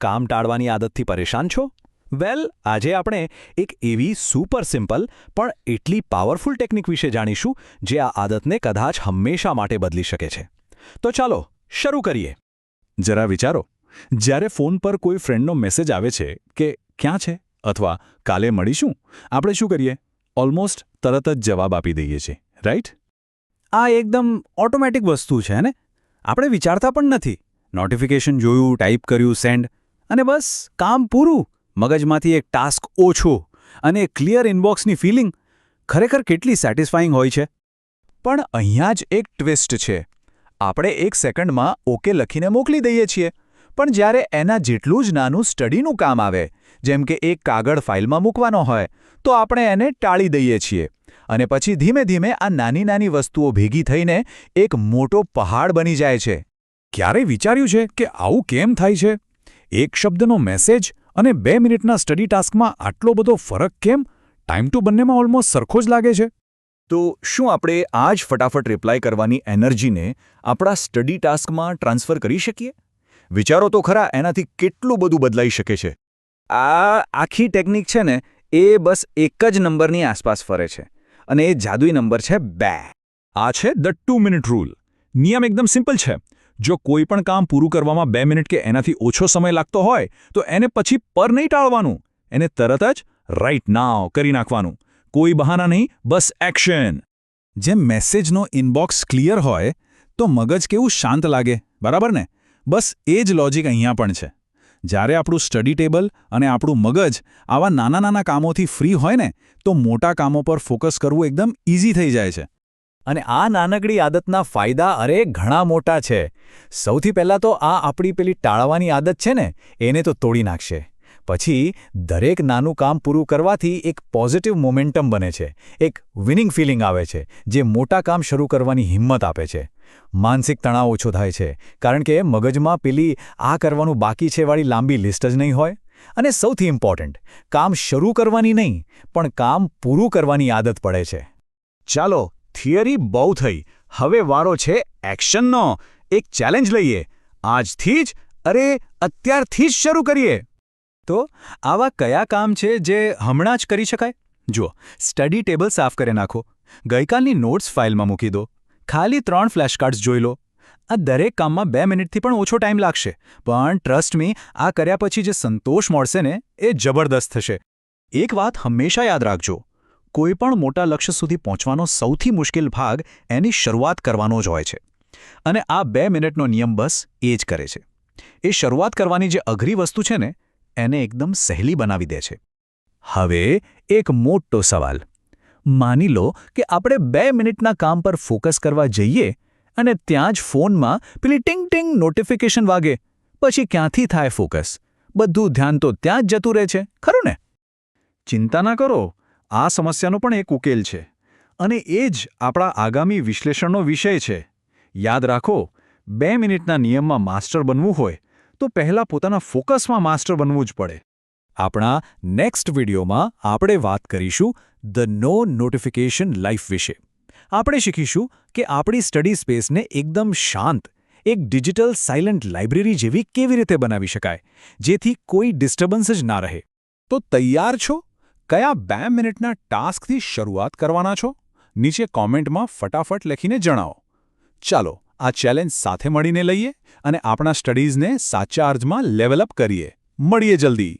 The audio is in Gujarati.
કામ ટાળવાની આદતથી પરેશાન છો? વેલ, આજે આપણે એક એવી સુપર સિમ્પલ પણ એટલી પાવરફુલ ટેકનિક વિશે જાણીશું જે આ આદતને કદાચ હંમેશા માટે બદલી શકે છે. તો ચાલો શરૂ કરીએ. જરા વિચારો, જ્યારે ફોન પર કોઈ ફ્રેન્ડનો મેસેજ આવે છે કે ક્યાં છે અથવા કાલે મળીશું, આપણે શું કરીએ? ઓલમોસ્ટ તરત જ જવાબ આપી દઈએ છીએ, રાઈટ? આ એકદમ ઓટોમેટિક વસ્તુ છે ને. આપણે વિચારતા પણ નથી. નોટિફિકેશન જોયું, ટાઈપ કર્યું, સેન્ડ, અને બસ કામ પૂરું. મગજમાંથી એક ટાસ્ક ઓછો અને ક્લિયર ઇનબોક્સની ફિલિંગ ખરેખર કેટલી સેટિસ્ફાઈંગ હોય છે. પણ અહીંયા જ એક ટ્વિસ્ટ છે. આપણે 1 સેકન્ડમાં ઓકે લખીને મોકલી દઈએ છીએ, પણ જ્યારે એના જેટલું જ નાનું સ્ટડીનું કામ આવે, જેમ કે એક કાગળ ફાઇલમાં મૂકવાનો હોય, તો આપણે એને ટાળી દઈએ છીએ. અને પછી ધીમે ધીમે આ નાની નાની વસ્તુઓ ભેગી થઈને એક મોટો પહાડ બની જાય છે. ક્યારેય વિચાર્યું છે કે આવું કેમ થાય છે? એક શબ્દનો મેસેજ અને 2 મિનિટના સ્ટડી ટાસ્કમાં આટલો બધો ફરક કેમ? ટાઈમ ટુ બંનેમાં ઓલમોસ્ટ સરખો જ લાગે છે. તો શું આપણે આ જ ફટાફટ રિપ્લાય કરવાની એનર્જીને આપણા સ્ટડી ટાસ્કમાં ટ્રાન્સફર કરી શકીએ? વિચારો તો ખરા, એનાથી કેટલું બધું બદલાઈ શકે છે. આ આખી ટેકનિક છે ને, એ બસ એક જ નંબરની આસપાસ ફરે છે, અને એ જાદુઈ નંબર છે 2. આ છે ધ 2 મિનિટ રૂલ. નિયમ એકદમ સિમ્પલ છે. જો કોઈ પણ કામ પૂરું કરવામાં 2 મિનિટ કે એનાથી ઓછો સમય લાગતો હોય, તો એને પછી પર નહીં ટાળવાનું. એને તરત જ રાઇટ નાવ કરી નાખવાનું. કોઈ બહાના નહીં, બસ એક્શન. જેમ મેસેજનો ઇનબોક્સ ક્લિયર હોય તો મગજ કેવું શાંત લાગે, બરાબર ને? બસ એ જ લોજિક અહીંયા પણ છે. જ્યારે આપણું સ્ટડી ટેબલ અને આપણું મગજ આવા નાના નાના કામોથી ફ્રી હોય ને, તો મોટા કામો પર ફોકસ કરવું એકદમ ઇઝી થઈ જાય છે. અને આ નાનકડી આદતના ફાયદા ઘણા મોટા છે. સૌથી પહેલાં તો આ આપણી પેલી ટાળવાની આદત છે ને, એને તો તોડી નાખશે. પછી દરેક નાનું કામ પૂરું કરવાથી એક પોઝિટિવ મોમેન્ટમ બને છે, એક વિનિંગ ફિલિંગ આવે છે, જે મોટા કામ શરૂ કરવાની હિંમત આપે છે. માનસિક તણાવ ઓછો થાય છે, કારણ કે મગજમાં પેલી આ કરવાનું બાકી છે વાળી લાંબી લિસ્ટ જ નહીં હોય. અને સૌથી ઇમ્પોર્ટન્ટ, કામ શરૂ કરવાની નહીં, પણ કામ પૂરું કરવાની આદત પડે છે. ચાલો, થિયરી બહુ થઈ. હવે વારો છે એક્શનનો. એક ચેલેન્જ લઈએ. આજથી જ, અત્યારથી જ શરૂ કરીએ. તો આવા કયા કામ છે જે હમણાં જ કરી શકાય? જુઓ, સ્ટડી ટેબલ સાફ કરી નાખો. ગઈકાલની નોટ્સ ફાઇલમાં મૂકી દો. ખાલી 3 ફ્લેશકાર્ડ્સ જોઈ લો. આ દરેક કામમાં 2 મિનિટથી પણ ઓછો ટાઈમ લાગશે, પણ ટ્રસ્ટ મી, આ કર્યા પછી જે સંતોષ મળશે ને, એ જબરદસ્ત થશે. એક વાત હંમેશા યાદ રાખજો, કોઈ પણ મોટા લક્ષ્ય સુધી પહોંચવાનો સૌથી મુશ્કેલ ભાગ એની શરૂઆત કરવાનો જ હોય છે. અને આ 2 મિનિટનો નિયમ બસ એ જ કરે છે. એ શરૂઆત કરવાની જે અઘરી વસ્તુ છે ને, એને એકદમ સહેલી બનાવી દે છે. હવે એક મોટો સવાલ. માની લો કે આપણે 2 મિનિટના કામ પર ફોકસ કરવા જઈએ અને ત્યાં જ ફોનમાં પેલી ટિંગ ટિંગ નોટિફિકેશન વાગે. પછી ક્યાંથી થાય ફોકસ? બધું ધ્યાન તો ત્યાં જ જતું રહે છે, ખરું ને? ચિંતા ના કરો, આ સમસ્યાનો પણ એક ઉકેલ છે. અને એ જ આપણા આગામી વિશ્લેષણનો વિષય છે. યાદ રાખો, 2 મિનિટના નિયમમાં માસ્ટર બનવું હોય તો પહેલાં પોતાના ફોકસમાં માસ્ટર બનવું જ પડે. આપણા નેક્સ્ટ વિડીયોમાં આપણે વાત કરીશું ધ નો નોટિફિકેશન લાઈફ વિશે. આપણે શીખીશું કે આપણી સ્ટડી સ્પેસને એકદમ શાંત, એક ડિજિટલ સાયલન્ટ લાઇબ્રેરી જેવી કેવી રીતે બનાવી શકાય, જેથી કોઈ ડિસ્ટર્બન્સ જ ના રહે. તો તૈયાર છો? કયા 2 મિનિટના ટાસ્કથી શરૂઆત કરવાના છો? નીચે કોમેન્ટમાં ફટાફટ લખીને જણાવો. ચાલો, આ ચેલેન્જ સાથે મળીને લઈએ અને આપણા સ્ટડીઝને સાચા અર્થમાં લેવલ અપ કરીએ. મળીએ જલ્દી.